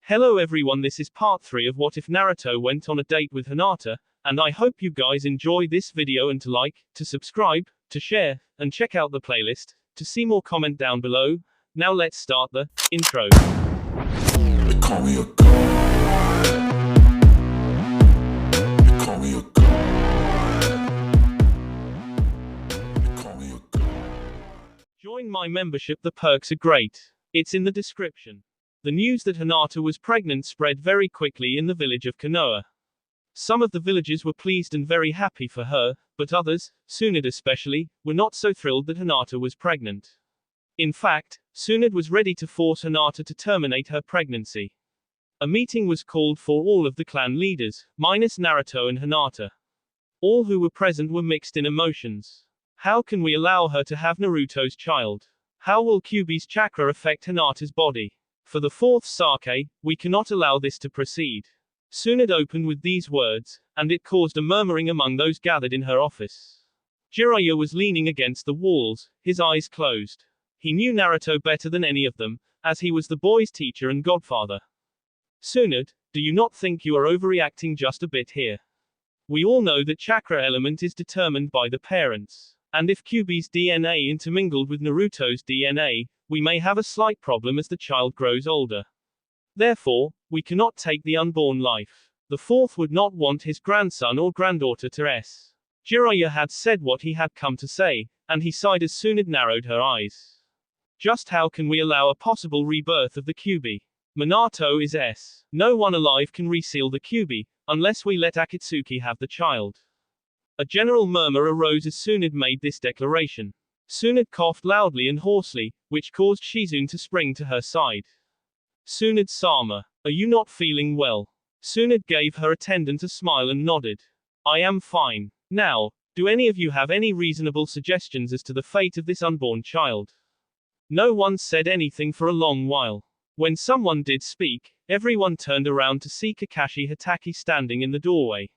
Hello everyone, this is part 3 of What If Naruto Went on a Date with Hinata, and I hope you guys enjoy this video and to like, to subscribe, to share, and check out the playlist, to see more comment down below. Now let's start the intro. They call me a god. They call me a god. They call me a god. Join my membership, the perks are great. It's in the description. The news that Hinata was pregnant spread very quickly in the village of Konoha. Some of the villagers were pleased and very happy for her, but others, Tsunade especially, were not so thrilled that Hinata was pregnant. In fact, Tsunade was ready to force Hinata to terminate her pregnancy. A meeting was called for all of the clan leaders, minus Naruto and Hinata. All who were present were mixed in emotions. How can we allow her to have Naruto's child? How will Kyuubi's chakra affect Hinata's body? For the fourth sake, we cannot allow this to proceed. Tsunade opened with these words, and it caused a murmuring among those gathered in her office. Jiraiya was leaning against the walls, his eyes closed. He knew Naruto better than any of them, as he was the boy's teacher and godfather. Tsunade, do you not think you are overreacting just a bit here? We all know that chakra element is determined by the parents. And if Kyuubi's DNA intermingled with Naruto's DNA, we may have a slight problem as the child grows older. Therefore, we cannot take the unborn life. The fourth would not want his grandson or granddaughter to s. Jiraiya had said what he had come to say, and he sighed as Tsunade narrowed her eyes. Just how can we allow a possible rebirth of the Kyuubi? Minato is s. No one alive can reseal the Kyuubi, unless we let Akatsuki have the child. A general murmur arose as Tsunade made this declaration. Tsunade coughed loudly and hoarsely, which caused Shizune to spring to her side. Tsunade-sama, are you not feeling well? Tsunade gave her attendant a smile and nodded. I am fine. Now, do any of you have any reasonable suggestions as to the fate of this unborn child? No one said anything for a long while. When someone did speak, everyone turned around to see Kakashi Hatake standing in the doorway.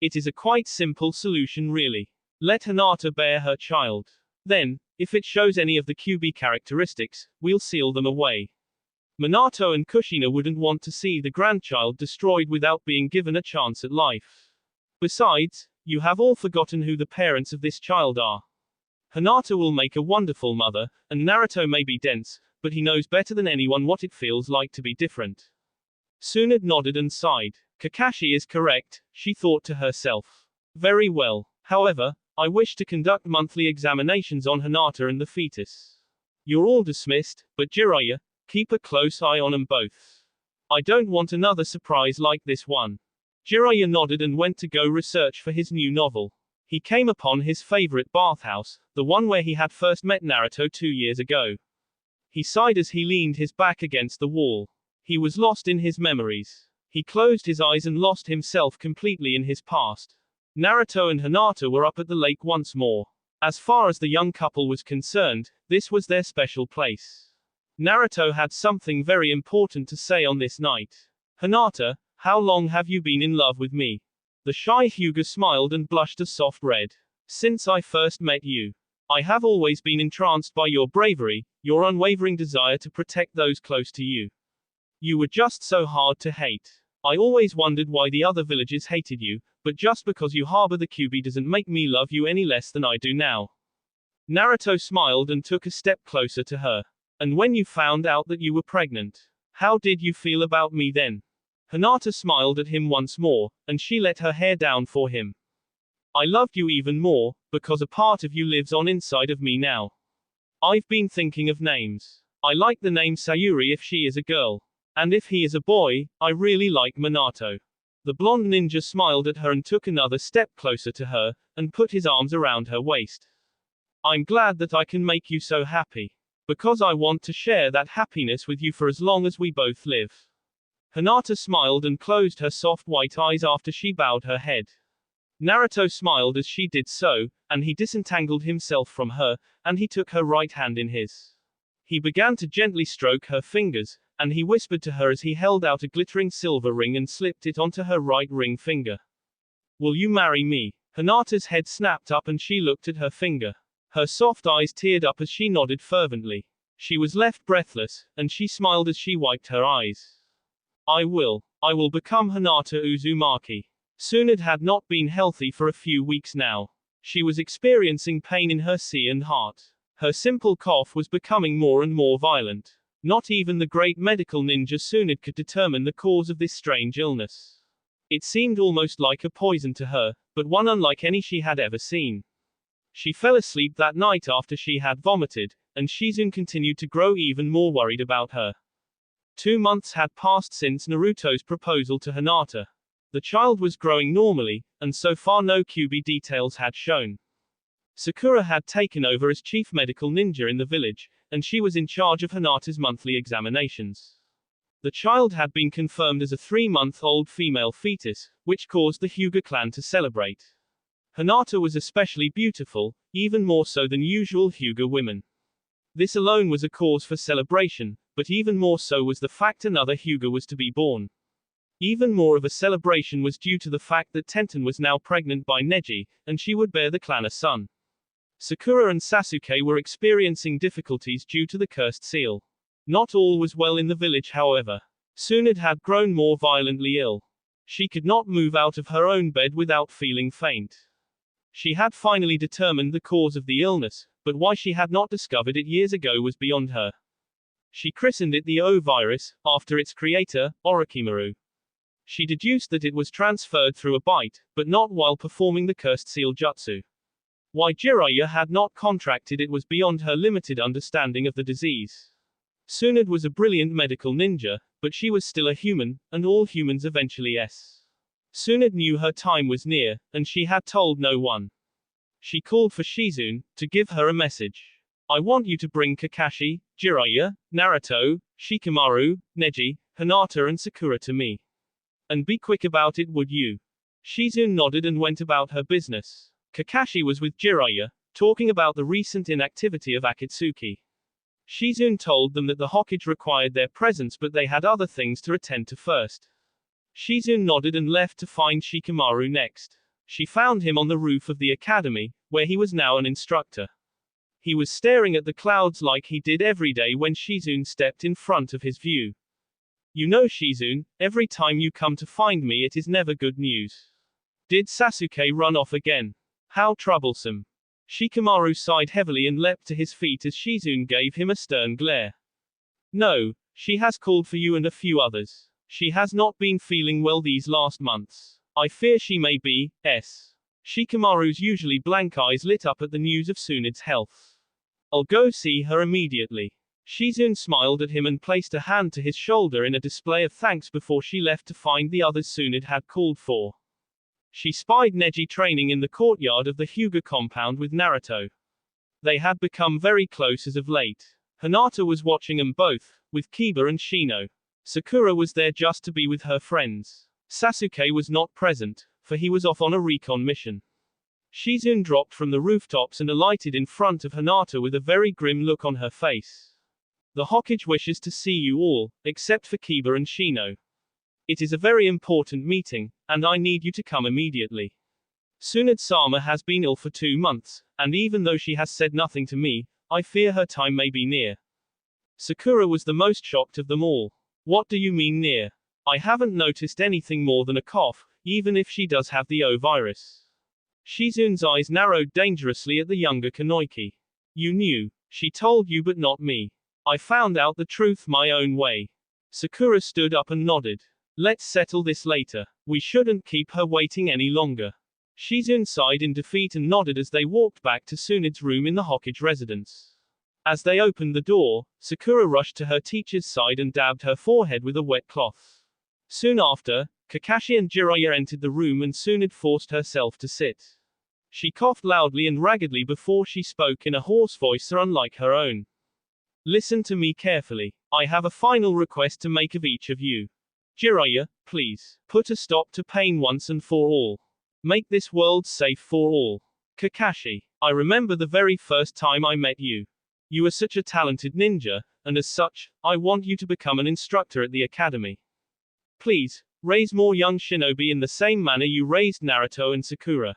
It is a quite simple solution really. Let Hinata bear her child. Then, if it shows any of the Kyuubi characteristics, we'll seal them away. Minato and Kushina wouldn't want to see the grandchild destroyed without being given a chance at life. Besides, you have all forgotten who the parents of this child are. Hinata will make a wonderful mother, and Naruto may be dense, but he knows better than anyone what it feels like to be different. Tsunade nodded and sighed. Kakashi is correct, she thought to herself. Very well. However, I wish to conduct monthly examinations on Hinata and the fetus. You're all dismissed, but Jiraiya, keep a close eye on them both. I don't want another surprise like this one. Jiraiya nodded and went to go research for his new novel. He came upon his favorite bathhouse, the one where he had first met Naruto 2 years ago. He sighed as he leaned his back against the wall. He was lost in his memories. He closed his eyes and lost himself completely in his past. Naruto and Hinata were up at the lake once more. As far as the young couple was concerned, this was their special place. Naruto had something very important to say on this night. Hinata, how long have you been in love with me? The shy Hyuga smiled and blushed a soft red. Since I first met you. I have always been entranced by your bravery, your unwavering desire to protect those close to you. You were just so hard to hate. I always wondered why the other villagers hated you, but just because you harbor the Kyuubi doesn't make me love you any less than I do now. Naruto smiled and took a step closer to her. And when you found out that you were pregnant, how did you feel about me then? Hinata smiled at him once more, and she let her hair down for him. I loved you even more, because a part of you lives on inside of me now. I've been thinking of names. I like the name Sayuri if she is a girl. And if he is a boy, I really like Minato. The blonde ninja smiled at her and took another step closer to her, and put his arms around her waist. I'm glad that I can make you so happy. Because I want to share that happiness with you for as long as we both live. Hinata smiled and closed her soft white eyes after she bowed her head. Naruto smiled as she did so, and he disentangled himself from her, and he took her right hand in his. He began to gently stroke her fingers, and he whispered to her as he held out a glittering silver ring and slipped it onto her right ring finger. Will you marry me? Hinata's head snapped up and she looked at her finger. Her soft eyes teared up as she nodded fervently. She was left breathless, and she smiled as she wiped her eyes. I will become Hinata Uzumaki. Tsunade had not been healthy for a few weeks now. She was experiencing pain in her sea and heart. Her simple cough was becoming more and more violent. Not even the great medical ninja Tsunade could determine the cause of this strange illness. It seemed almost like a poison to her, but one unlike any she had ever seen. She fell asleep that night after she had vomited, and Shizune continued to grow even more worried about her. 2 months had passed since Naruto's proposal to Hinata. The child was growing normally, and so far no QB details had shown. Sakura had taken over as chief medical ninja in the village, and she was in charge of Hinata's monthly examinations. The child had been confirmed as a 3-month-old female fetus, which caused the Hyuga clan to celebrate. Hinata was especially beautiful, even more so than usual Hyuga women. This alone was a cause for celebration, but even more so was the fact another Hyuga was to be born. Even more of a celebration was due to the fact that Tenten was now pregnant by Neji, and she would bear the clan a son. Sakura and Sasuke were experiencing difficulties due to the cursed seal. Not all was well in the village, however. Tsunade had grown more violently ill. She could not move out of her own bed without feeling faint. She had finally determined the cause of the illness, but why she had not discovered it years ago was beyond her. She christened it the O virus, after its creator, Orochimaru. She deduced that it was transferred through a bite, but not while performing the cursed seal jutsu. Why Jiraiya had not contracted it was beyond her limited understanding of the disease. Tsunade was a brilliant medical ninja, but she was still a human, and all humans eventually s. Tsunade knew her time was near, and she had told no one. She called for Shizune, to give her a message. I want you to bring Kakashi, Jiraiya, Naruto, Shikamaru, Neji, Hinata and Sakura to me. And be quick about it, would you? Shizune nodded and went about her business. Kakashi was with Jiraiya, talking about the recent inactivity of Akatsuki. Shizune told them that the Hokage required their presence but they had other things to attend to first. Shizune nodded and left to find Shikamaru next. She found him on the roof of the academy, where he was now an instructor. He was staring at the clouds like he did every day when Shizune stepped in front of his view. You know Shizune, every time you come to find me it is never good news. Did Sasuke run off again? How troublesome. Shikamaru sighed heavily and leapt to his feet as Shizune gave him a stern glare. No, she has called for you and a few others. She has not been feeling well these last months. I fear she may be, s. Shikamaru's usually blank eyes lit up at the news of Tsunade's health. I'll go see her immediately. Shizune smiled at him and placed a hand to his shoulder in a display of thanks before she left to find the others Tsunade had called for. She spied Neji training in the courtyard of the Hyuga compound with Naruto. They had become very close as of late. Hinata was watching them both, with Kiba and Shino. Sakura was there just to be with her friends. Sasuke was not present, for he was off on a recon mission. Shizune dropped from the rooftops and alighted in front of Hinata with a very grim look on her face. The Hokage wishes to see you all, except for Kiba and Shino. It is a very important meeting, and I need you to come immediately. Tsunade-sama has been ill for 2 months, and even though she has said nothing to me, I fear her time may be near. Sakura was the most shocked of them all. What do you mean near? I haven't noticed anything more than a cough, even if she does have the O virus. Shizune's eyes narrowed dangerously at the younger Kunoichi. You knew. She told you but not me. I found out the truth my own way. Sakura stood up and nodded. Let's settle this later. We shouldn't keep her waiting any longer. Shizune sighed in defeat and nodded as they walked back to Tsunade's room in the Hokage residence. As they opened the door, Sakura rushed to her teacher's side and dabbed her forehead with a wet cloth. Soon after, Kakashi and Jiraiya entered the room and Tsunade forced herself to sit. She coughed loudly and raggedly before she spoke in a hoarse voice unlike her own. Listen to me carefully. I have a final request to make of each of you. Jiraiya, please, put a stop to pain once and for all. Make this world safe for all. Kakashi, I remember the very first time I met you. You are such a talented ninja, and as such, I want you to become an instructor at the academy. Please, raise more young shinobi in the same manner you raised Naruto and Sakura.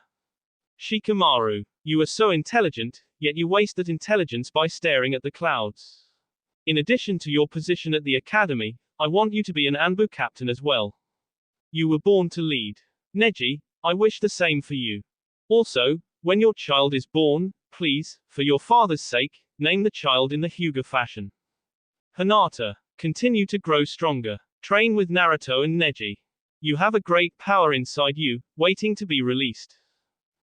Shikamaru, you are so intelligent, yet you waste that intelligence by staring at the clouds. In addition to your position at the academy, I want you to be an Anbu captain as well. You were born to lead. Neji, I wish the same for you. Also, when your child is born, please, for your father's sake, name the child in the Hyuga fashion. Hinata, continue to grow stronger. Train with Naruto and Neji. You have a great power inside you, waiting to be released.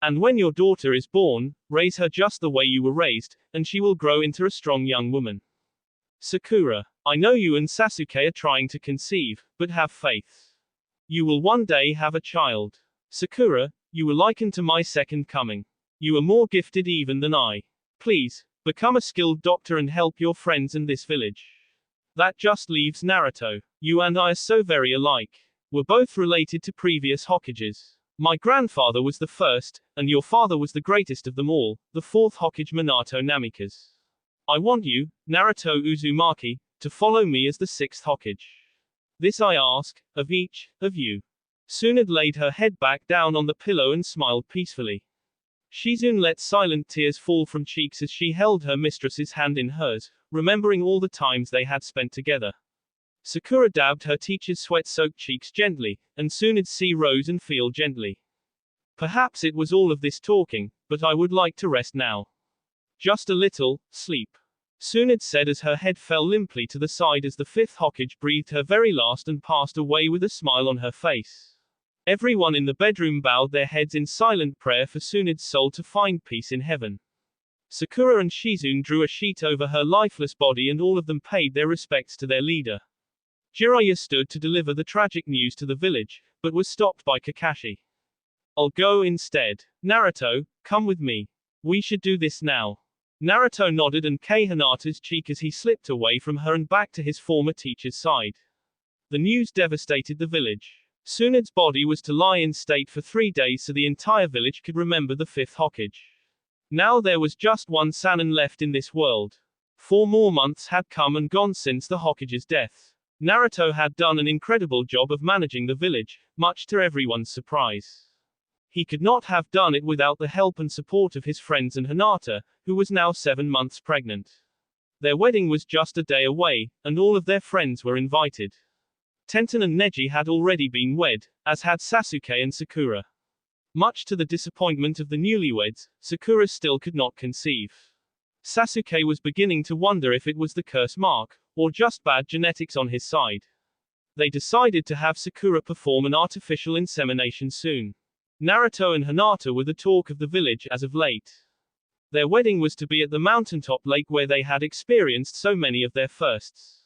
And when your daughter is born, raise her just the way you were raised, and she will grow into a strong young woman. Sakura, I know you and Sasuke are trying to conceive, but have faith. You will one day have a child. Sakura, you were likened to my second coming. You are more gifted even than I. Please, become a skilled doctor and help your friends in this village. That just leaves Naruto. You and I are so very alike. We're both related to previous Hokages. My grandfather was the first, and your father was the greatest of them all, the fourth Hokage Minato Namikaze. I want you, Naruto Uzumaki, to follow me as the sixth Hokage. This I ask, of each, of you. Tsunade laid her head back down on the pillow and smiled peacefully. Shizune let silent tears fall from cheeks as she held her mistress's hand in hers, remembering all the times they had spent together. Sakura dabbed her teacher's sweat-soaked cheeks gently, and Tsunade's sea rose and feel gently. Perhaps it was all of this talking, but I would like to rest now. Just a little, sleep. Tsunade said as her head fell limply to the side as the fifth Hokage breathed her very last and passed away with a smile on her face. Everyone in the bedroom bowed their heads in silent prayer for Tsunade's soul to find peace in heaven. Sakura and Shizune drew a sheet over her lifeless body and all of them paid their respects to their leader. Jiraiya stood to deliver the tragic news to the village, but was stopped by Kakashi. I'll go instead. Naruto, come with me. We should do this now. Naruto nodded and kissed Hinata's cheek as he slipped away from her and back to his former teacher's side. The news devastated the village. Tsunade's body was to lie in state for 3 days so the entire village could remember the fifth Hokage. Now there was just one Sannin left in this world. 4 more months had come and gone since the Hokage's death. Naruto had done an incredible job of managing the village, much to everyone's surprise. He could not have done it without the help and support of his friends and Hinata, who was now 7 months pregnant. Their wedding was just a day away, and all of their friends were invited. Tenten and Neji had already been wed, as had Sasuke and Sakura. Much to the disappointment of the newlyweds, Sakura still could not conceive. Sasuke was beginning to wonder if it was the curse mark, or just bad genetics on his side. They decided to have Sakura perform an artificial insemination soon. Naruto and Hinata were the talk of the village as of late. Their wedding was to be at the mountaintop lake where they had experienced so many of their firsts.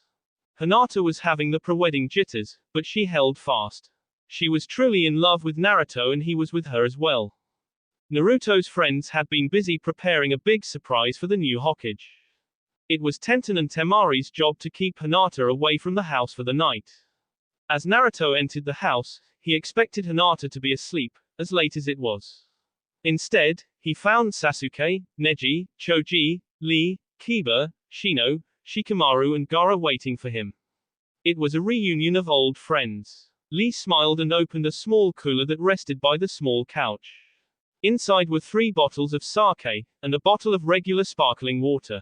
Hinata was having the pre-wedding jitters, but she held fast. She was truly in love with Naruto and he was with her as well. Naruto's friends had been busy preparing a big surprise for the new Hokage. It was Tenten and Temari's job to keep Hinata away from the house for the night. As Naruto entered the house, he expected Hinata to be asleep, as late as it was. Instead, he found Sasuke, Neji, Choji, Lee, Kiba, Shino, Shikamaru and Gaara waiting for him. It was a reunion of old friends. Lee smiled and opened a small cooler that rested by the small couch. Inside were 3 bottles of sake, and a bottle of regular sparkling water.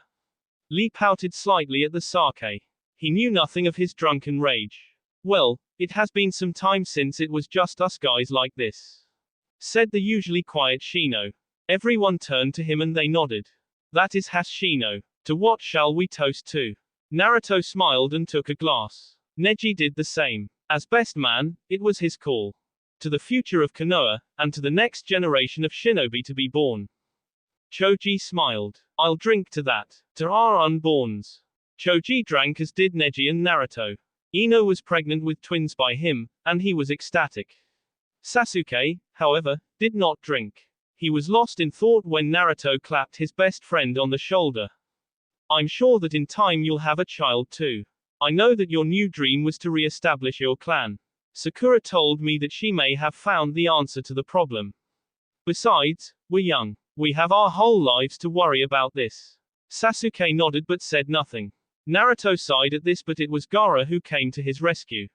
Lee pouted slightly at the sake. He knew nothing of his drunken rage. Well, it has been some time since it was just us guys like this, said the usually quiet Shino. Everyone turned to him and they nodded. That is Shino. To what shall we toast to? Naruto smiled and took a glass. Neji did the same. As best man, it was his call. To the future of Konoha, and to the next generation of shinobi to be born. Choji smiled. I'll drink to that. To our unborns. Choji drank as did Neji and Naruto. Ino was pregnant with twins by him, and he was ecstatic. Sasuke, however, did not drink. He was lost in thought when Naruto clapped his best friend on the shoulder. I'm sure that in time you'll have a child too. I know that your new dream was to re-establish your clan. Sakura told me that she may have found the answer to the problem. Besides, we're young. We have our whole lives to worry about this. Sasuke nodded but said nothing. Naruto sighed at this, but it was Gaara who came to his rescue.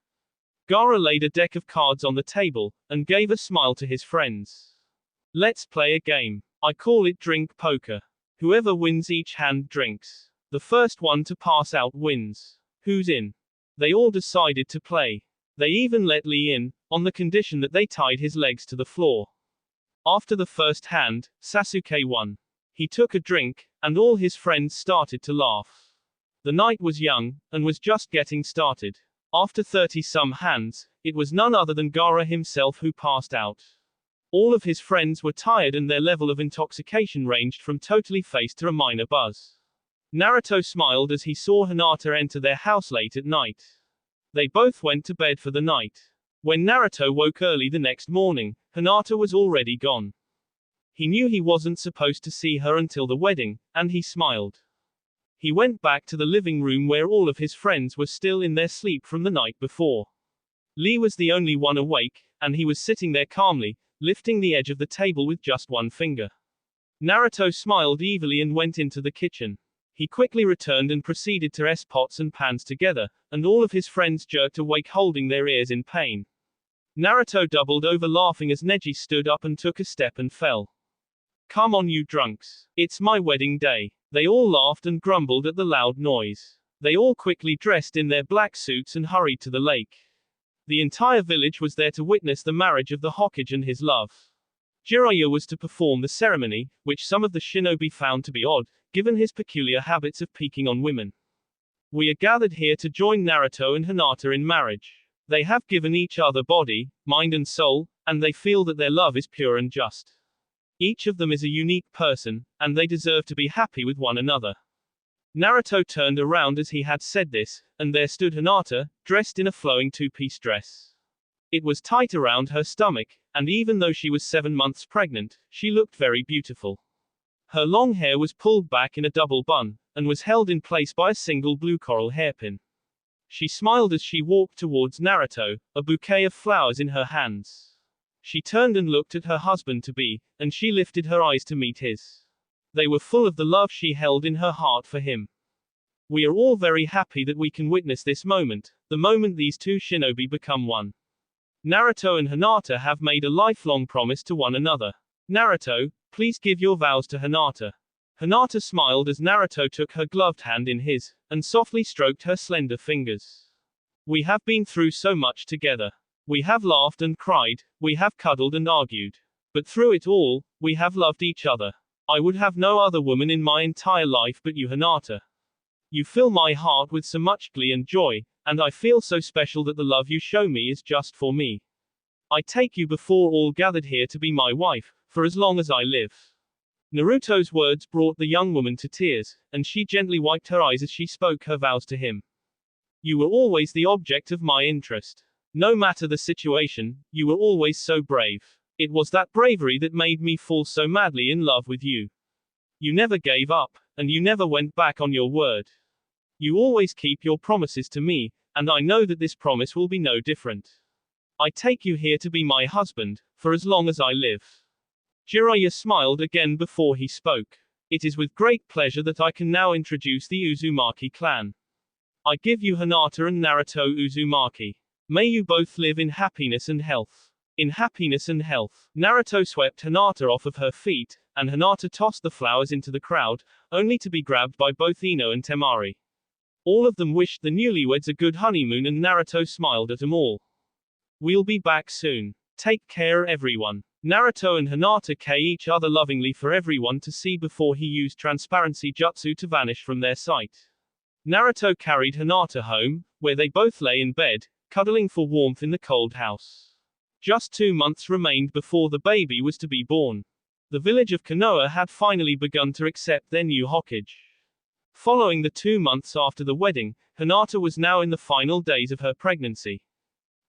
Gaara laid a deck of cards on the table, and gave a smile to his friends. Let's play a game. I call it drink poker. Whoever wins each hand drinks. The first one to pass out wins. Who's in? They all decided to play. They even let Lee in, on the condition that they tied his legs to the floor. After the first hand, Sasuke won. He took a drink, and all his friends started to laugh. The night was young, and was just getting started. After 30-some hands, it was none other than Gaara himself who passed out. All of his friends were tired and their level of intoxication ranged from totally phased to a minor buzz. Naruto smiled as he saw Hinata enter their house late at night. They both went to bed for the night. When Naruto woke early the next morning, Hinata was already gone. He knew he wasn't supposed to see her until the wedding, and he smiled. He went back to the living room where all of his friends were still in their sleep from the night before. Lee was the only one awake, and he was sitting there calmly, lifting the edge of the table with just one finger. Naruto smiled evilly and went into the kitchen. He quickly returned and proceeded to press pots and pans together, and all of his friends jerked awake holding their ears in pain. Naruto doubled over laughing as Neji stood up and took a step and fell. Come on you drunks. It's my wedding day. They all laughed and grumbled at the loud noise. They all quickly dressed in their black suits and hurried to the lake. The entire village was there to witness the marriage of the Hokage and his love. Jiraiya was to perform the ceremony, which some of the shinobi found to be odd, given his peculiar habits of peeking on women. We are gathered here to join Naruto and Hinata in marriage. They have given each other body, mind and soul, and they feel that their love is pure and just. Each of them is a unique person, and they deserve to be happy with one another. Naruto turned around as he had said this, and there stood Hinata, dressed in a flowing two-piece dress. It was tight around her stomach, and even though she was 7 months pregnant, she looked very beautiful. Her long hair was pulled back in a double bun, and was held in place by a single blue coral hairpin. She smiled as she walked towards Naruto, a bouquet of flowers in her hands. She turned and looked at her husband-to-be, and she lifted her eyes to meet his. They were full of the love she held in her heart for him. We are all very happy that we can witness this moment, the moment these two shinobi become one. Naruto and Hinata have made a lifelong promise to one another. Naruto, please give your vows to Hinata. Hinata smiled as Naruto took her gloved hand in his, and softly stroked her slender fingers. We have been through so much together. We have laughed and cried, we have cuddled and argued. But through it all, we have loved each other. I would have no other woman in my entire life but you, Hinata. You fill my heart with so much glee and joy, and I feel so special that the love you show me is just for me. I take you before all gathered here to be my wife, for as long as I live. Naruto's words brought the young woman to tears, and she gently wiped her eyes as she spoke her vows to him. You were always the object of my interest. No matter the situation, you were always so brave. It was that bravery that made me fall so madly in love with you. You never gave up, and you never went back on your word. You always keep your promises to me, and I know that this promise will be no different. I take you here to be my husband, for as long as I live. Jiraiya smiled again before he spoke. It is with great pleasure that I can now introduce the Uzumaki clan. I give you Hinata and Naruto Uzumaki. May you both live in happiness and health. In happiness and health. Naruto swept Hinata off of her feet, and Hinata tossed the flowers into the crowd, only to be grabbed by both Ino and Temari. All of them wished the newlyweds a good honeymoon and Naruto smiled at them all. We'll be back soon. Take care everyone. Naruto and Hinata kissed each other lovingly for everyone to see before he used transparency jutsu to vanish from their sight. Naruto carried Hinata home, where they both lay in bed, cuddling for warmth in the cold house. Just 2 months remained before the baby was to be born. The village of Konoha had finally begun to accept their new Hokage. Following the 2 months after the wedding, Hinata was now in the final days of her pregnancy.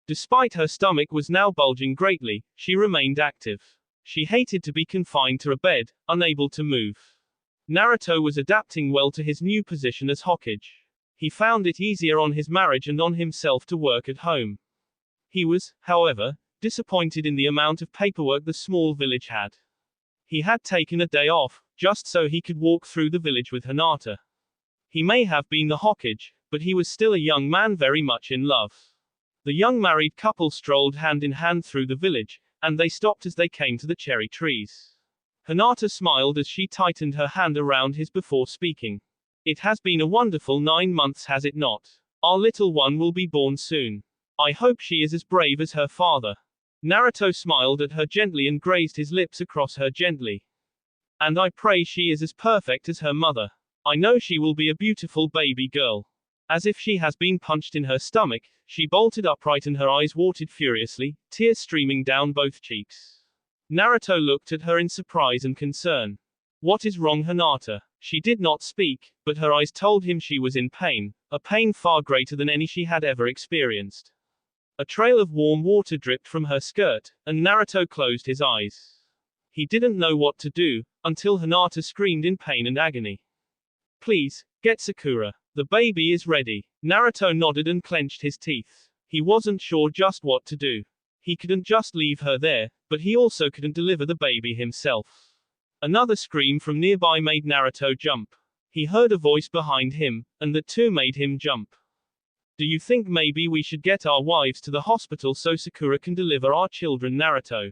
Despite her stomach was now bulging greatly, she remained active. She hated to be confined to a bed, unable to move. Naruto was adapting well to his new position as Hokage. He found it easier on his marriage and on himself to work at home. He was, however, disappointed in the amount of paperwork the small village had. He had taken a day off, just so he could walk through the village with Hinata. He may have been the Hokage, but he was still a young man very much in love. The young married couple strolled hand in hand through the village, and they stopped as they came to the cherry trees. Hinata smiled as she tightened her hand around his before speaking. It has been a wonderful 9 months, has it not? Our little one will be born soon. I hope she is as brave as her father. Naruto smiled at her gently and grazed his lips across her gently. And I pray she is as perfect as her mother. I know she will be a beautiful baby girl. As if she has been punched in her stomach, she bolted upright and her eyes watered furiously, tears streaming down both cheeks. Naruto looked at her in surprise and concern. What is wrong, Hinata? She did not speak, but her eyes told him she was in pain, a pain far greater than any she had ever experienced. A trail of warm water dripped from her skirt, and Naruto closed his eyes. He didn't know what to do, until Hinata screamed in pain and agony. Please, get Sakura. The baby is ready. Naruto nodded and clenched his teeth. He wasn't sure just what to do. He couldn't just leave her there, but he also couldn't deliver the baby himself. Another scream from nearby made Naruto jump. He heard a voice behind him, and that too made him jump. Do you think maybe we should get our wives to the hospital so Sakura can deliver our children, Naruto?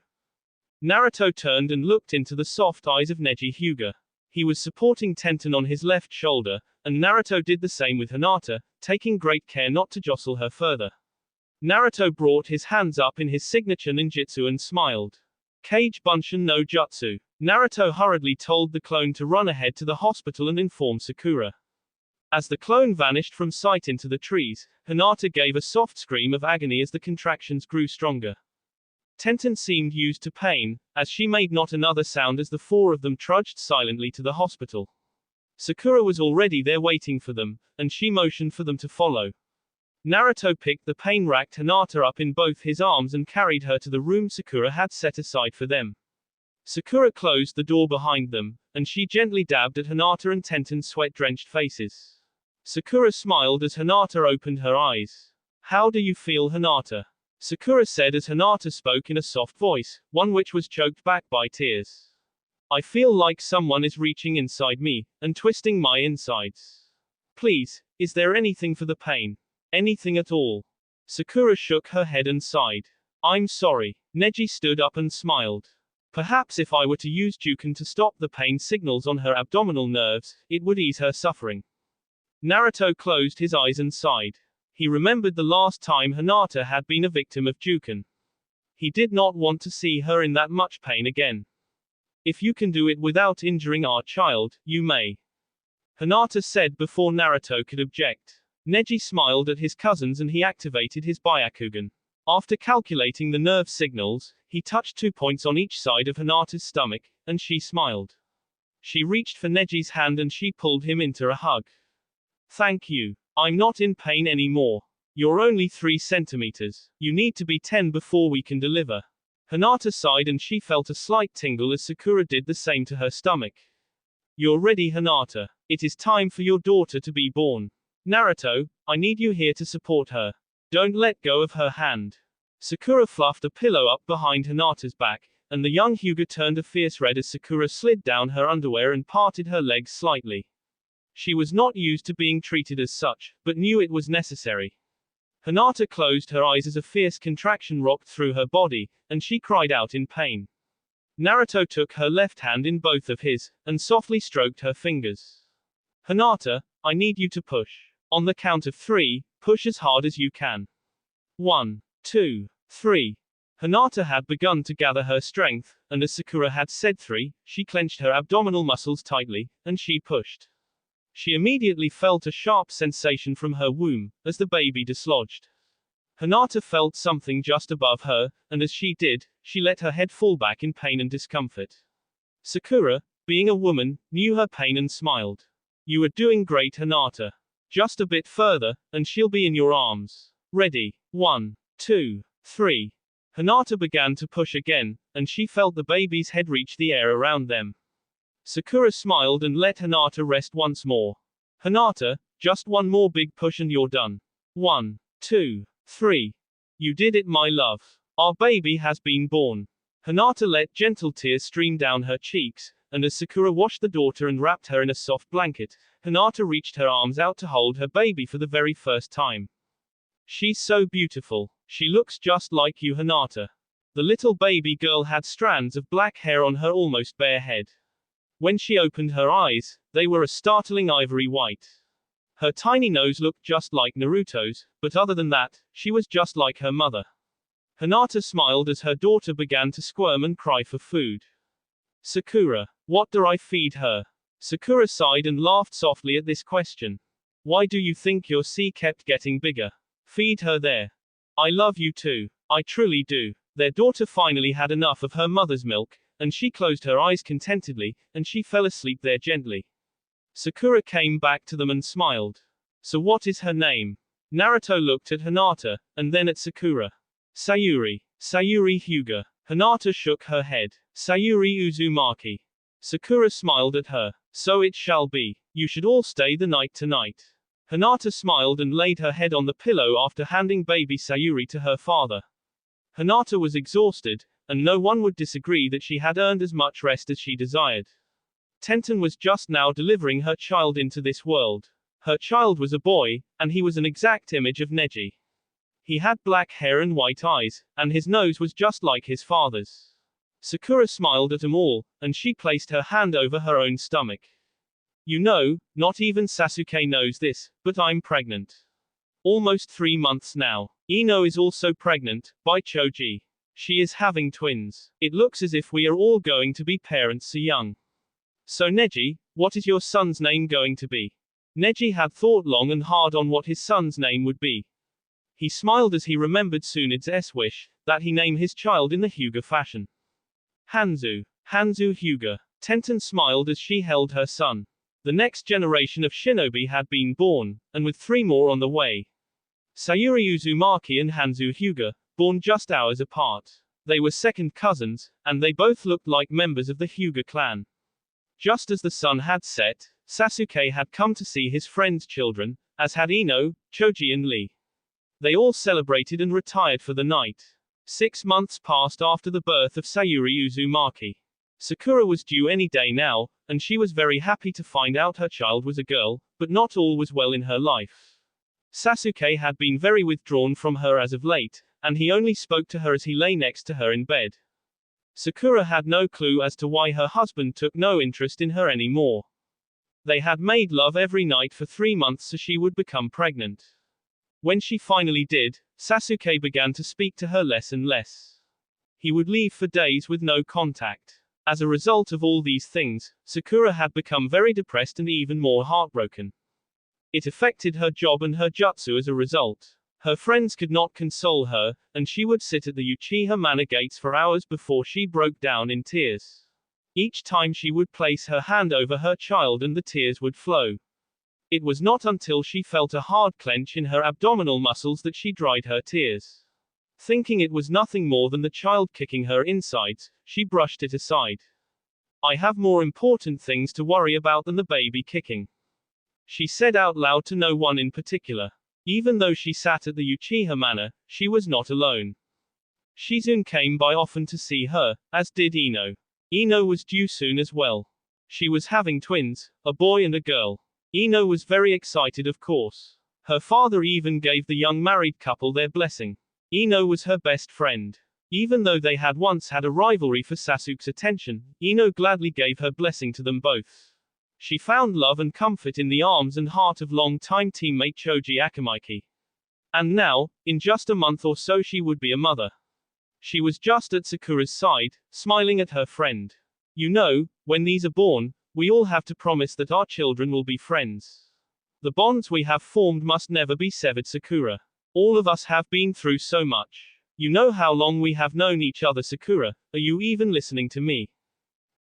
Naruto turned and looked into the soft eyes of Neji Hyuga. He was supporting Tenten on his left shoulder, and Naruto did the same with Hinata, taking great care not to jostle her further. Naruto brought his hands up in his signature ninjutsu and smiled. Kage Bunshin no Jutsu. Naruto hurriedly told the clone to run ahead to the hospital and inform Sakura. As the clone vanished from sight into the trees, Hinata gave a soft scream of agony as the contractions grew stronger. Tenten seemed used to pain, as she made not another sound as the four of them trudged silently to the hospital. Sakura was already there waiting for them, and she motioned for them to follow. Naruto picked the pain-racked Hinata up in both his arms and carried her to the room Sakura had set aside for them. Sakura closed the door behind them, and she gently dabbed at Hinata and Tenten's sweat-drenched faces. Sakura smiled as Hinata opened her eyes. How do you feel, Hinata? Sakura said as Hinata spoke in a soft voice, one which was choked back by tears. I feel like someone is reaching inside me, and twisting my insides. Please, is there anything for the pain? Anything at all? Sakura shook her head and sighed. I'm sorry. Neji stood up and smiled. Perhaps if I were to use Juken to stop the pain signals on her abdominal nerves, it would ease her suffering. Naruto closed his eyes and sighed. He remembered the last time Hinata had been a victim of Juken. He did not want to see her in that much pain again. If you can do it without injuring our child, you may. Hinata said before Naruto could object. Neji smiled at his cousins and he activated his Byakugan. After calculating the nerve signals, he touched 2 points on each side of Hinata's stomach, and she smiled. She reached for Neji's hand and she pulled him into a hug. Thank you. I'm not in pain anymore. You're only 3 centimeters. You need to be 10 before we can deliver. Hinata sighed and she felt a slight tingle as Sakura did the same to her stomach. You're ready, Hinata. It is time for your daughter to be born. Naruto, I need you here to support her. Don't let go of her hand. Sakura fluffed a pillow up behind Hinata's back, and the young Hyuga turned a fierce red as Sakura slid down her underwear and parted her legs slightly. She was not used to being treated as such, but knew it was necessary. Hinata closed her eyes as a fierce contraction rocked through her body, and she cried out in pain. Naruto took her left hand in both of his, and softly stroked her fingers. Hinata, I need you to push. On the count of 3, push as hard as you can. 1, 2, 3. Hinata had begun to gather her strength, and as Sakura had said 3, she clenched her abdominal muscles tightly, and she pushed. She immediately felt a sharp sensation from her womb, as the baby dislodged. Hinata felt something just above her, and as she did, she let her head fall back in pain and discomfort. Sakura, being a woman, knew her pain and smiled. You are doing great, Hinata. Just a bit further, and she'll be in your arms. Ready. 1, 2, 3. Hinata began to push again, and she felt the baby's head reach the air around them. Sakura smiled and let Hinata rest once more. Hinata, just one more big push and you're done. 1, 2, 3. You did it, my love. Our baby has been born. Hinata let gentle tears stream down her cheeks, and as Sakura washed the daughter and wrapped her in a soft blanket, Hinata reached her arms out to hold her baby for the very first time. She's so beautiful. She looks just like you, Hinata. The little baby girl had strands of black hair on her almost bare head. When she opened her eyes, they were a startling ivory white. Her tiny nose looked just like Naruto's, but other than that, she was just like her mother. Hinata smiled as her daughter began to squirm and cry for food. Sakura, what do I feed her? Sakura sighed and laughed softly at this question. Why do you think your sea kept getting bigger? Feed her there. I love you too. I truly do. Their daughter finally had enough of her mother's milk, and she closed her eyes contentedly, and she fell asleep there gently. Sakura came back to them and smiled. So what is her name? Naruto looked at Hinata, and then at Sakura. Sayuri. Sayuri Hyuga. Hinata shook her head. Sayuri Uzumaki. Sakura smiled at her. So it shall be. You should all stay the night tonight. Hinata smiled and laid her head on the pillow after handing baby Sayuri to her father. Hinata was exhausted, and no one would disagree that she had earned as much rest as she desired. Tenten was just now delivering her child into this world. Her child was a boy, and he was an exact image of Neji. He had black hair and white eyes, and his nose was just like his father's. Sakura smiled at them all, and she placed her hand over her own stomach. You know, not even Sasuke knows this, but I'm pregnant. Almost 3 months now. Ino is also pregnant, by Choji. She is having twins. It looks as if we are all going to be parents so young. So Neji, what is your son's name going to be? Neji had thought long and hard on what his son's name would be. He smiled as he remembered Tsunde's wish, that he name his child in the Hyuga fashion. Hanzo. Hanzo Hyuga. Tenten smiled as she held her son. The next generation of shinobi had been born, and with 3 more on the way. Sayuri Uzumaki and Hanzo Hyuga, born just hours apart. They were second cousins, and they both looked like members of the Hyuga clan. Just as the sun had set, Sasuke had come to see his friend's children, as had Ino, Choji and Lee. They all celebrated and retired for the night. 6 months passed after the birth of Sayuri Uzumaki. Sakura was due any day now, and she was very happy to find out her child was a girl, but not all was well in her life. Sasuke had been very withdrawn from her as of late, and he only spoke to her as he lay next to her in bed. Sakura had no clue as to why her husband took no interest in her anymore. They had made love every night for 3 months so she would become pregnant. When she finally did, Sasuke began to speak to her less and less. He would leave for days with no contact. As a result of all these things, Sakura had become very depressed and even more heartbroken. It affected her job and her jutsu as a result. Her friends could not console her, and she would sit at the Uchiha Manor gates for hours before she broke down in tears. Each time she would place her hand over her child and the tears would flow. It was not until she felt a hard clench in her abdominal muscles that she dried her tears. Thinking it was nothing more than the child kicking her insides, she brushed it aside. I have more important things to worry about than the baby kicking. She said out loud to no one in particular. Even though she sat at the Uchiha Manor, she was not alone. Shizune came by often to see her, as did Ino. Ino was due soon as well. She was having twins, a boy and a girl. Ino was very excited of course. Her father even gave the young married couple their blessing. Ino was her best friend. Even though they had once had a rivalry for Sasuke's attention, Ino gladly gave her blessing to them both. She found love and comfort in the arms and heart of long-time teammate Choji Akamaiki. And now, in just a month or so she would be a mother. She was just at Sakura's side, smiling at her friend. You know, when these are born, we all have to promise that our children will be friends. The bonds we have formed must never be severed, Sakura. All of us have been through so much. You know how long we have known each other, Sakura. Are you even listening to me?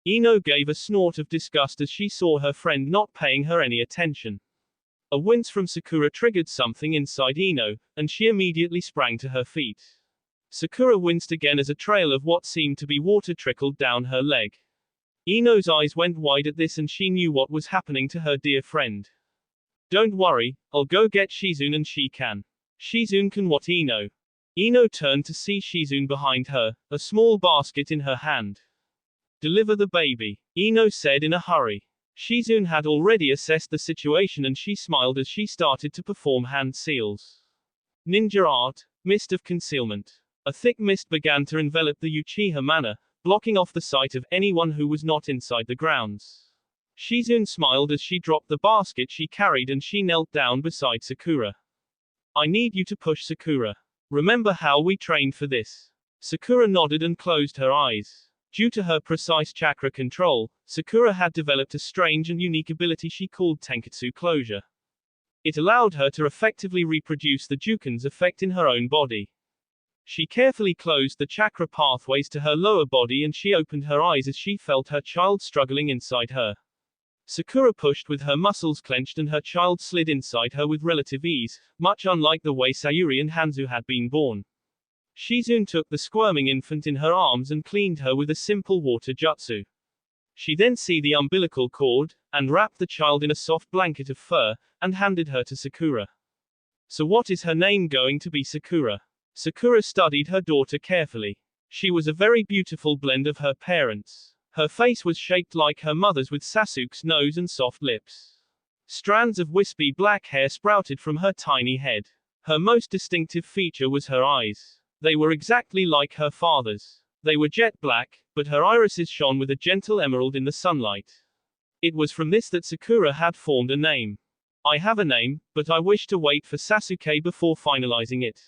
Ino gave a snort of disgust as she saw her friend not paying her any attention. A wince from Sakura triggered something inside Ino, and she immediately sprang to her feet. Sakura winced again as a trail of what seemed to be water trickled down her leg. Ino's eyes went wide at this and she knew what was happening to her dear friend. Don't worry, I'll go get Shizune and she can. Shizune can what, Ino? Ino turned to see Shizune behind her, a small basket in her hand. Deliver the baby, Ino said in a hurry. Shizune had already assessed the situation and she smiled as she started to perform hand seals. Ninja art, mist of concealment. A thick mist began to envelop the Uchiha Manor, blocking off the sight of anyone who was not inside the grounds. Shizune smiled as she dropped the basket she carried and she knelt down beside Sakura. I need you to push Sakura. Remember how we trained for this? Sakura nodded and closed her eyes. Due to her precise chakra control, Sakura had developed a strange and unique ability she called Tenketsu closure. It allowed her to effectively reproduce the Juken's effect in her own body. She carefully closed the chakra pathways to her lower body and she opened her eyes as she felt her child struggling inside her. Sakura pushed with her muscles clenched and her child slid inside her with relative ease, much unlike the way Sayuri and Hanzo had been born. Shizune took the squirming infant in her arms and cleaned her with a simple water jutsu. She then seized the umbilical cord, and wrapped the child in a soft blanket of fur, and handed her to Sakura. So what is her name going to be? Sakura? Sakura studied her daughter carefully. She was a very beautiful blend of her parents. Her face was shaped like her mother's with Sasuke's nose and soft lips. Strands of wispy black hair sprouted from her tiny head. Her most distinctive feature was her eyes. They were exactly like her father's. They were jet black, but her irises shone with a gentle emerald in the sunlight. It was from this that Sakura had formed a name. I have a name, but I wish to wait for Sasuke before finalizing it.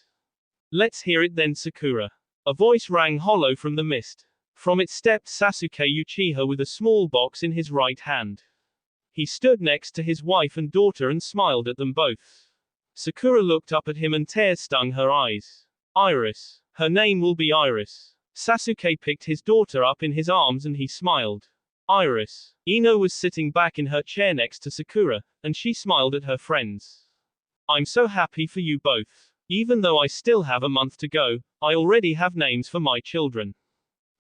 Let's hear it then, Sakura. A voice rang hollow from the mist. From it stepped Sasuke Uchiha with a small box in his right hand. He stood next to his wife and daughter and smiled at them both. Sakura looked up at him and tears stung her eyes. Iris. Her name will be Iris. Sasuke picked his daughter up in his arms and he smiled. Iris. Ino was sitting back in her chair next to Sakura, and she smiled at her friends. I'm so happy for you both. Even though I still have a month to go, I already have names for my children.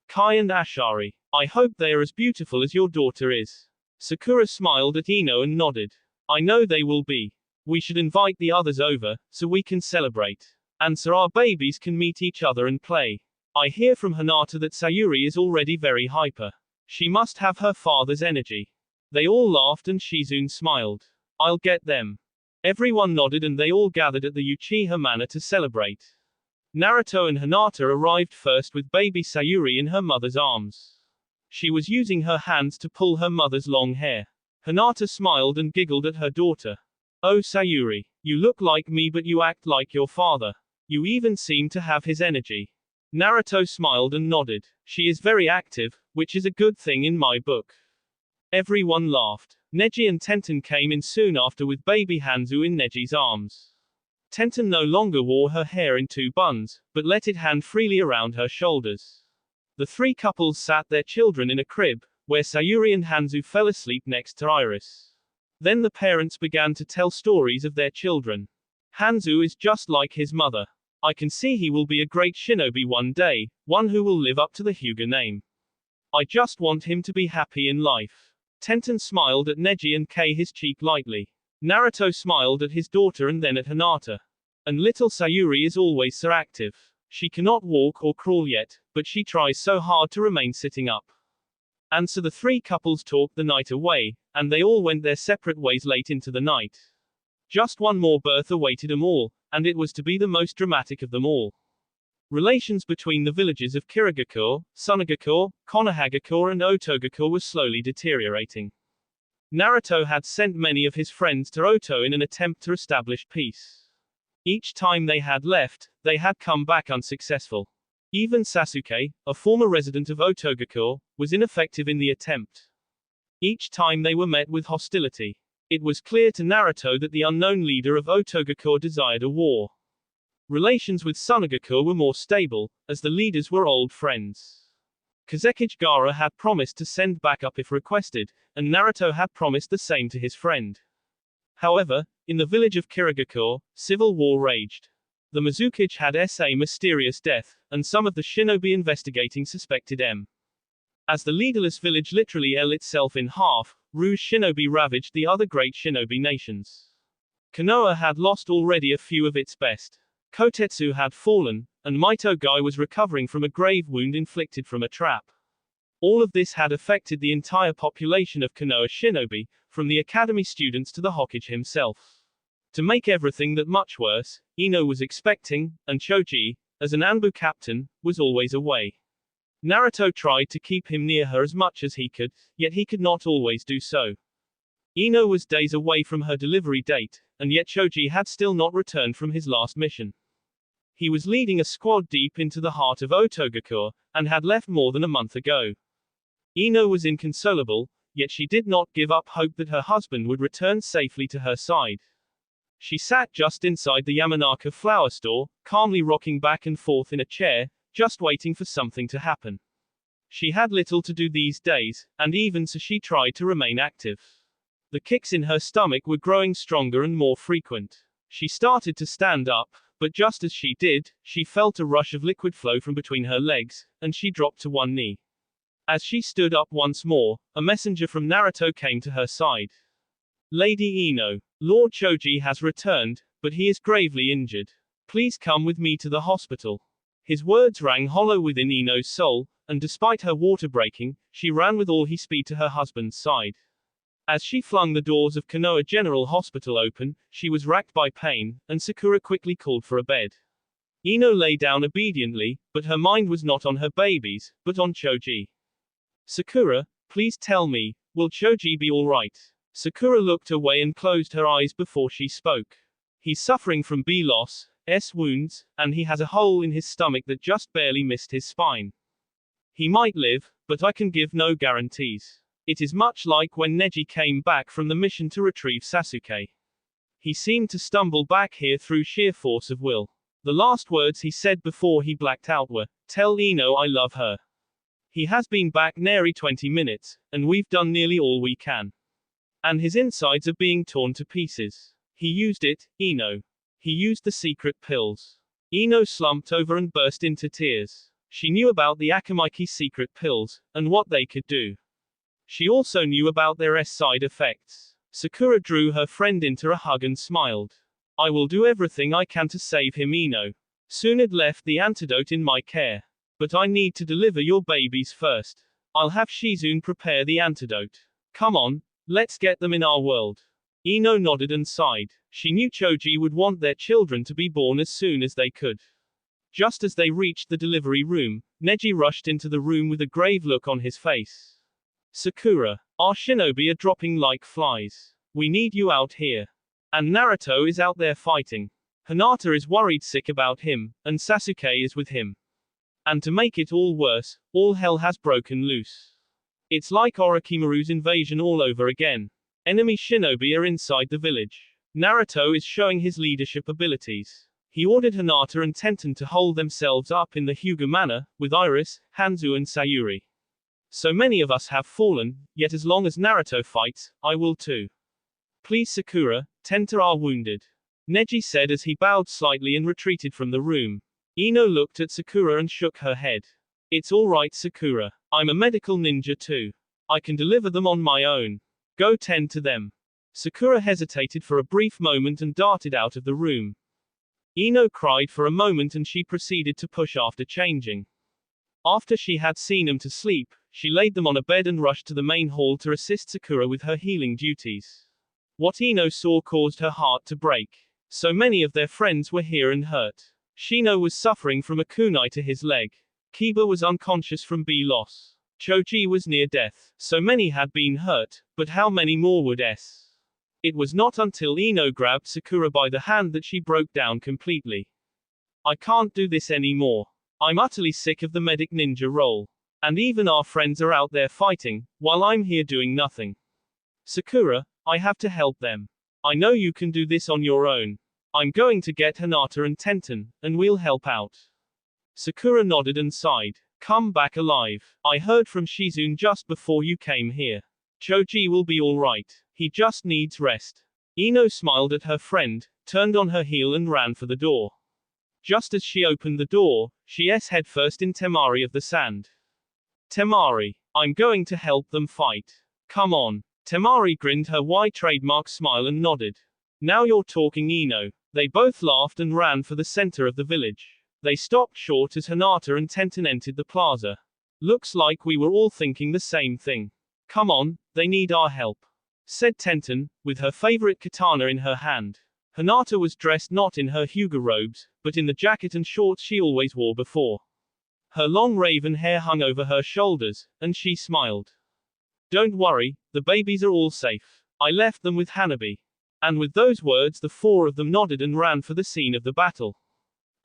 Kai and Ashari. I hope they are as beautiful as your daughter is. Sakura smiled at Ino and nodded. I know they will be. We should invite the others over, so we can celebrate. And so our babies can meet each other and play. I hear from Hinata that Sayuri is already very hyper. She must have her father's energy. They all laughed and Shizune smiled. I'll get them. Everyone nodded and they all gathered at the Uchiha Manor to celebrate. Naruto and Hinata arrived first with baby Sayuri in her mother's arms. She was using her hands to pull her mother's long hair. Hinata smiled and giggled at her daughter. Oh Sayuri, you look like me but you act like your father. You even seem to have his energy. Naruto smiled and nodded. She is very active, which is a good thing in my book. Everyone laughed. Neji and Tenten came in soon after with baby Hanzo in Neji's arms. Tenten no longer wore her hair in two buns, but let it hang freely around her shoulders. The three couples sat their children in a crib, where Sayuri and Hanzo fell asleep next to Iris. Then the parents began to tell stories of their children. Hanzo is just like his mother. I can see he will be a great shinobi one day, one who will live up to the Hyuga name. I just want him to be happy in life. Tenten smiled at Neji and Kei his cheek lightly. Naruto smiled at his daughter and then at Hinata. And little Sayuri is always so active. She cannot walk or crawl yet, but she tries so hard to remain sitting up. And so the three couples talked the night away, and they all went their separate ways late into the night. Just one more birth awaited them all, and it was to be the most dramatic of them all. Relations between the villages of Kirigakure, Sunagakure, Konohagakure and Otogakure were slowly deteriorating. Naruto had sent many of his friends to Oto in an attempt to establish peace. Each time they had left, they had come back unsuccessful. Even Sasuke, a former resident of Otogakure, was ineffective in the attempt. Each time they were met with hostility. It was clear to Naruto that the unknown leader of Otogakure desired a war. Relations with Sunagakure were more stable, as the leaders were old friends. Kazekage Gaara had promised to send backup if requested, and Naruto had promised the same to his friend. However, in the village of Kirigakure, civil war raged. The Mizukage had a mysterious death, and some of the shinobi investigating suspected M. As the leaderless village literally ate itself in half, Rouge shinobi ravaged the other great shinobi nations. Konoha had lost already a few of its best. Kotetsu had fallen, and Mitogai was recovering from a grave wound inflicted from a trap. All of this had affected the entire population of Konoha shinobi, from the academy students to the Hokage himself. To make everything that much worse, Ino was expecting, and Choji, as an Anbu captain, was always away. Naruto tried to keep him near her as much as he could, yet he could not always do so. Ino was days away from her delivery date, and yet Choji had still not returned from his last mission. He was leading a squad deep into the heart of Otogakure, and had left more than a month ago. Ino was inconsolable, yet she did not give up hope that her husband would return safely to her side. She sat just inside the Yamanaka flower store, calmly rocking back and forth in a chair, just waiting for something to happen. She had little to do these days, and even so she tried to remain active. The kicks in her stomach were growing stronger and more frequent. She started to stand up, but just as she did, she felt a rush of liquid flow from between her legs, and she dropped to one knee. As she stood up once more, a messenger from Naruto came to her side. Lady Ino, Lord Choji has returned, but he is gravely injured. Please come with me to the hospital. His words rang hollow within Ino's soul, and despite her water breaking, she ran with all her speed to her husband's side. As she flung the doors of Konoha General Hospital open, she was racked by pain, and Sakura quickly called for a bed. Ino lay down obediently, but her mind was not on her babies, but on Choji. Sakura, please tell me, will Choji be alright? Sakura looked away and closed her eyes before she spoke. He's suffering from B-loss, wounds, and he has a hole in his stomach that just barely missed his spine. He might live, but I can give no guarantees. It is much like when Neji came back from the mission to retrieve Sasuke. He seemed to stumble back here through sheer force of will. The last words he said before he blacked out were, "Tell Ino I love her." He has been back nearly 20 minutes, and we've done nearly all we can. And his insides are being torn to pieces. He used it, Ino. He used the secret pills. Ino slumped over and burst into tears. She knew about the Akamaiki secret pills, and what they could do. She also knew about their side effects. Sakura drew her friend into a hug and smiled. I will do everything I can to save him, Ino. Soon had left the antidote in my care. But I need to deliver your babies first. I'll have Shizune prepare the antidote. Come on, let's get them in our world. Ino nodded and sighed. She knew Choji would want their children to be born as soon as they could. Just as they reached the delivery room, Neji rushed into the room with a grave look on his face. Sakura, our shinobi are dropping like flies. We need you out here. And Naruto is out there fighting. Hinata is worried sick about him, and Sasuke is with him. And to make it all worse, all hell has broken loose. It's like Orochimaru's invasion all over again. Enemy shinobi are inside the village. Naruto is showing his leadership abilities. He ordered Hinata and Tenten to hold themselves up in the Hyuga manner, with Iris, Hanzo and Sayuri. So many of us have fallen, yet as long as Naruto fights, I will too. Please Sakura, Tenta are wounded. Neji said as he bowed slightly and retreated from the room. Ino looked at Sakura and shook her head. It's alright Sakura. I'm a medical ninja too. I can deliver them on my own. Go tend to them. Sakura hesitated for a brief moment and darted out of the room. Ino cried for a moment and she proceeded to push after changing. After she had seen them to sleep, she laid them on a bed and rushed to the main hall to assist Sakura with her healing duties. What Ino saw caused her heart to break. So many of their friends were here and hurt. Shino was suffering from a kunai to his leg. Kiba was unconscious from B-loss. Choji was near death. So many had been hurt, but how many more would s? It was not until Ino grabbed Sakura by the hand that she broke down completely. I can't do this anymore. I'm utterly sick of the medic ninja role. And even our friends are out there fighting, while I'm here doing nothing. Sakura, I have to help them. I know you can do this on your own. I'm going to get Hinata and Tenten, and we'll help out. Sakura nodded and sighed. Come back alive. I heard from Shizune just before you came here. Choji will be alright. He just needs rest. Ino smiled at her friend, turned on her heel and ran for the door. Just as she opened the door, she's headfirst in Temari of the sand. Temari, I'm going to help them fight. Come on. Temari grinned her wide trademark smile and nodded. Now you're talking Ino. They both laughed and ran for the center of the village. They stopped short as Hinata and Tenten entered the plaza. Looks like we were all thinking the same thing. Come on, they need our help, said Tenten, with her favorite katana in her hand. Hinata was dressed not in her Hyuga robes, but in the jacket and shorts she always wore before. Her long raven hair hung over her shoulders, and she smiled. Don't worry, the babies are all safe. I left them with Hanabi. And with those words the four of them nodded and ran for the scene of the battle.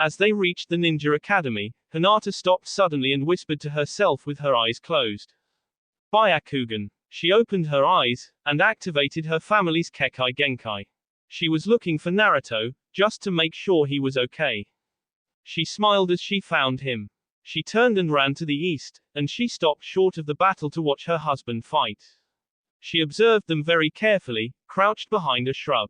As they reached the ninja academy, Hinata stopped suddenly and whispered to herself with her eyes closed. Byakugan. She opened her eyes, and activated her family's Kekai Genkai. She was looking for Naruto, just to make sure he was okay. She smiled as she found him. She turned and ran to the east, and she stopped short of the battle to watch her husband fight. She observed them very carefully, crouched behind a shrub.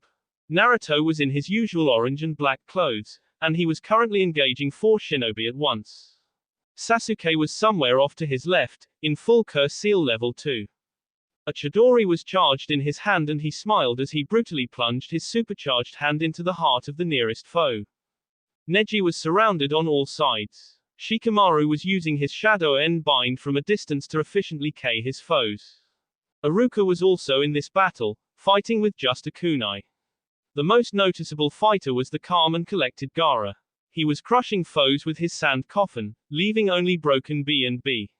Naruto was in his usual orange and black clothes, and he was currently engaging 4 shinobi at once. Sasuke was somewhere off to his left, in full Curse Seal level 2. A Chidori was charged in his hand and he smiled as he brutally plunged his supercharged hand into the heart of the nearest foe. Neji was surrounded on all sides. Shikamaru was using his Shadow End Bind from a distance to efficiently K his foes. Iruka was also in this battle, fighting with just a kunai. The most noticeable fighter was the calm and collected Gaara. He was crushing foes with his sand coffin, leaving only broken B&B.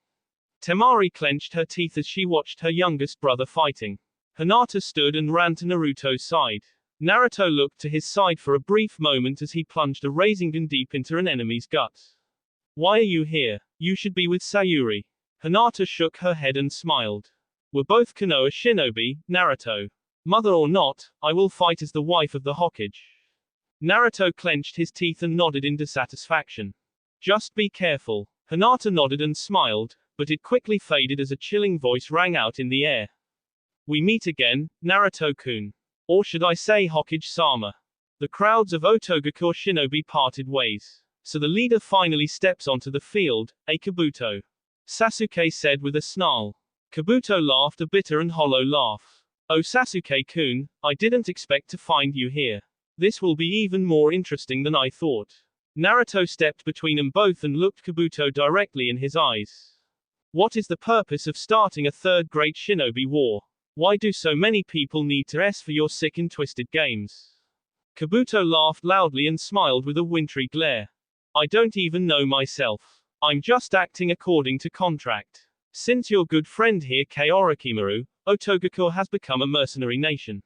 Temari clenched her teeth as she watched her youngest brother fighting. Hinata stood and ran to Naruto's side. Naruto looked to his side for a brief moment as he plunged a Rasengan deep into an enemy's gut. Why are you here? You should be with Sayuri. Hinata shook her head and smiled. We're both Konoha shinobi, Naruto. Mother or not, I will fight as the wife of the Hokage. Naruto clenched his teeth and nodded in dissatisfaction. Just be careful. Hinata nodded and smiled, but it quickly faded as a chilling voice rang out in the air. We meet again, Naruto-kun. Or should I say Hokage-sama. The crowds of Otogakure shinobi parted ways. So the leader finally steps onto the field, a Kabuto. Sasuke said with a snarl. Kabuto laughed a bitter and hollow laugh. Oh Sasuke-kun, I didn't expect to find you here. This will be even more interesting than I thought. Naruto stepped between them both and looked Kabuto directly in his eyes. What is the purpose of starting a third great shinobi war? Why do so many people need to S for your sick and twisted games? Kabuto laughed loudly and smiled with a wintry glare. I don't even know myself. I'm just acting according to contract. Since your good friend here Kei Orochimaru, Otogakure has become a mercenary nation.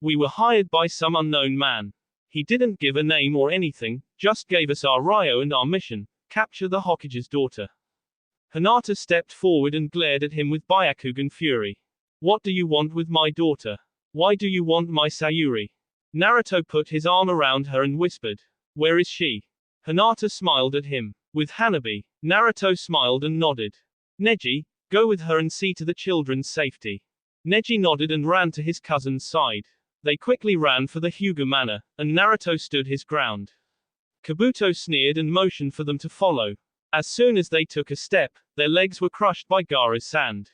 We were hired by some unknown man. He didn't give a name or anything, just gave us our Ryo and our mission, capture the Hokage's daughter. Hinata stepped forward and glared at him with Byakugan fury. What do you want with my daughter? Why do you want my Sayuri? Naruto put his arm around her and whispered. Where is she? Hinata smiled at him. With Hanabi. Naruto smiled and nodded. Neji, go with her and see to the children's safety. Neji nodded and ran to his cousin's side. They quickly ran for the Hyuga manor, and Naruto stood his ground. Kabuto sneered and motioned for them to follow. As soon as they took a step, their legs were crushed by Gaara's sand.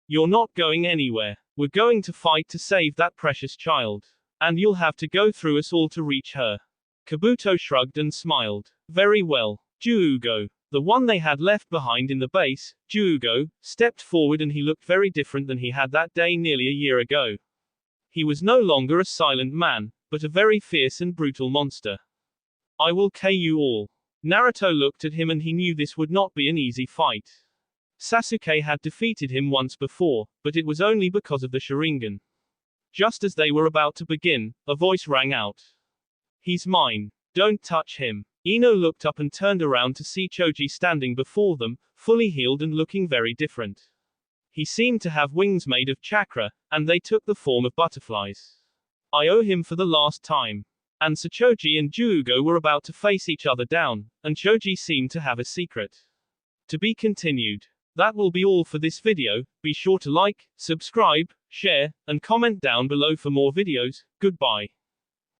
You're not going anywhere. We're going to fight to save that precious child. And you'll have to go through us all to reach her. Kabuto shrugged and smiled. Very well. Juugo, the one they had left behind in the base, Juugo, stepped forward and he looked very different than he had that day nearly a year ago. He was no longer a silent man, but a very fierce and brutal monster. I will K you all. Naruto looked at him and he knew this would not be an easy fight. Sasuke had defeated him once before, but it was only because of the Sharingan. Just as they were about to begin, a voice rang out. He's mine. Don't touch him. Ino looked up and turned around to see Choji standing before them, fully healed and looking very different. He seemed to have wings made of chakra, and they took the form of butterflies. I owe him for the last time. And Choji and Juugo were about to face each other down, and Choji seemed to have a secret. To be continued. That will be all for this video. Be sure to like, subscribe, share, and comment down below for more videos. Goodbye.